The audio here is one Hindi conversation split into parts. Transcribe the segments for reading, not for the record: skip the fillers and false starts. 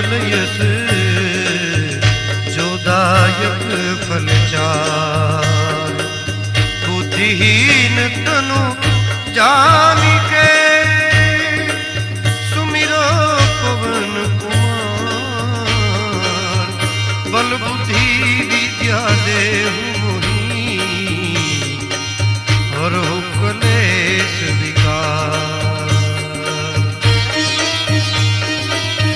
फल यस जोदायक फल चार। बुद्धिहीन तनु जान के सुमिरो पवन कुमार। बल बुद्धि विद्या देहु मोहि हरहु क्लेश विकार।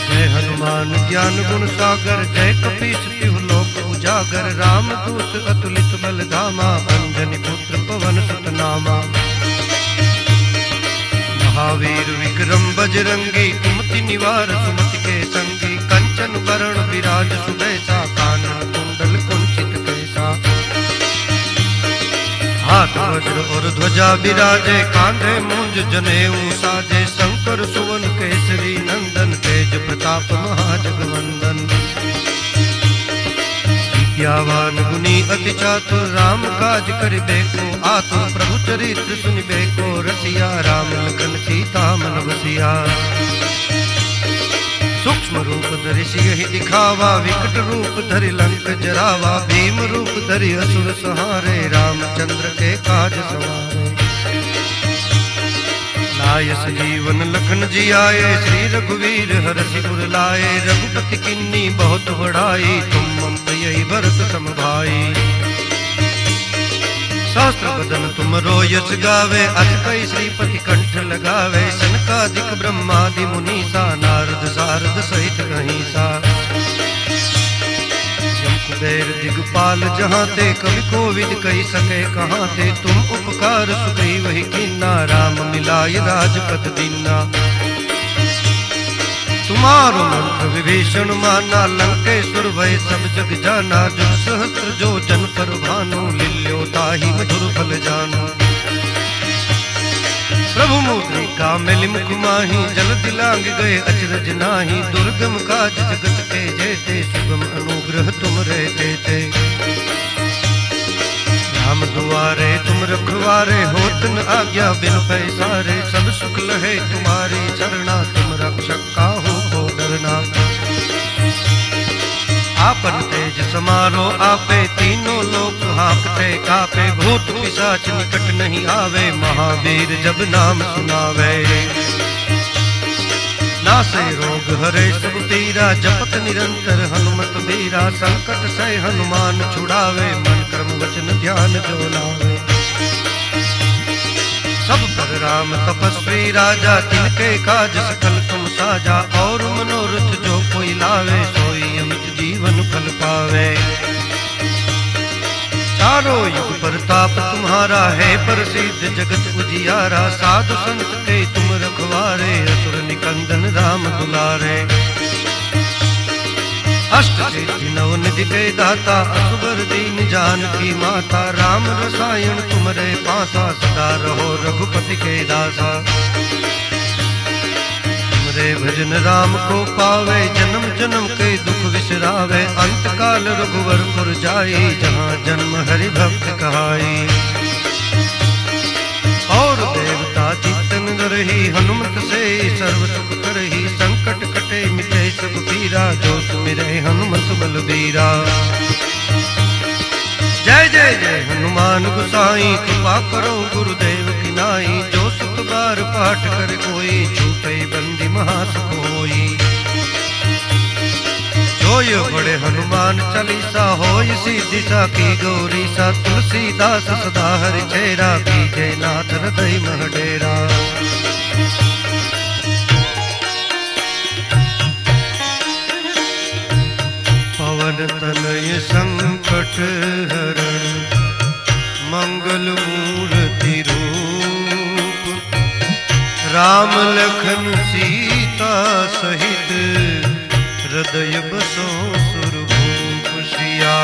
जय हनुमान ज्ञान गुण सागर जय कपीस तिहु लोक उजागर। राम दूत अतुलित बल धामा अंजनी पुत्र पवन सुत नामा। महावीर विक्रम बजरंगी कुमति निवार सुमति के संगी। कंचन वरण विराज सुबैसा कानन कुंडल कुंचित कैसा। हाथ वज्र और ध्वजा विराजे कांधे मूंज जनेऊ साजे। शंकर सुवन केसरी नंदन तेज प्रताप महाजगवंदन। विद्यावान गुणी अति चातुर राम काज करिबेको आतुर। प्रभु चरित्र सुनिबेको रसिया राम लखन सीता मन बसिया। सूक्ष्म रूप धरि सियहि दिखावा विकट रूप धरि लंक जरावा। भीम रूप धरि असुर संहारे रामचंद्र के काज सवारे। लाय जीवन लखन जियाए श्री रघुवीर हरषि उर लाए। रघुपति किन्नी बहुत बड़ाई तुम मम प्रिय भरत सम भाई। सहस्त्र बदन तुम रोयस गावे अस कई श्रीपति कंठ लगावे। सनकादिक ब्रह्मादि मुनीसा नारद सारद सहित कहीसा। कुबेर दिगपाल जहाँ ते कवि कोविद कही सके कहाँ ते। तुम उपकार सुखई वही कीना राम मिलाय राजपद दीना। तुम्हारो मंत्र विभीषण माना लंकेश्वर भय सब जग जाना। जुग सहस्त्र जो जन पर भानु लील्यो ताहि मधुर फल जानो। प्रभु मुद्रिका मेलि मुख माही जल दिलांग गए अचरज नाही। दुर्गम काज जगत के जेते सुगम अनुग्रह तुम रहते थे। राम दुआरे तुम रखवारे होत न आज्ञा बिन पैसारे। सब सुख लहे तुम्हारी चरना तुम रक्षक काहू को डरना। आपन तेज समारो आपे तीनों लोक हांकते कापे। भूत पिशाच निकट नहीं आवे महावीर जब नाम सुनावे। नासे रोग हरे सब पीरा जपत निरंतर हनुमत बीरा। संकट से हनुमान छुड़ावे मन कर्म वचन ध्यान जो लावे। सब पर राम तपस्वी राजा तिनके काज सकल तुम साजा। और मनोरथ जो कोई लावे सोई अमित जीवन फल पावे। चारों युग प्रताप तुम्हारा है प्रसिद्ध जगत उजियारा। साधु संत के तुम रखवारे असुर निकंदन राम दुलारे। अष्ट सिद्धि नव निधि के दाता असुर दीन जानकी माता। राम रसायन तुमरे पासा सदा रहो रघुपति के दासा। तुमरे भजन राम को पावे जन्म जन्म के दुख विसरावे। अंत काल रघुवरपुर जाई जहाँ जन्म हरि भक्त कहाई। और देवता चित्तन रही हनुमत से सर्व सुख करही। संकट कटे मिटे सब पीरा जो सुमिरै हनुमत बलबीरा। जय जय जय हनुमान गोसाई कृपा करो गुरुदेव की नाई। जो सुत बार पाठ कर कोई छूटे बंदी महासुख होई। जोय बड़े हनुमान चालीसा होय सिद्धि साखी गौरी सा। तुलसीदास सदा हरि चेरा कीजे नाथ हृदय मह डेरा। पवन तनय संकट हरण मंगल मूर्ति रूप। राम लखन सीता सहित हृदय बसो सुरभूप। सिया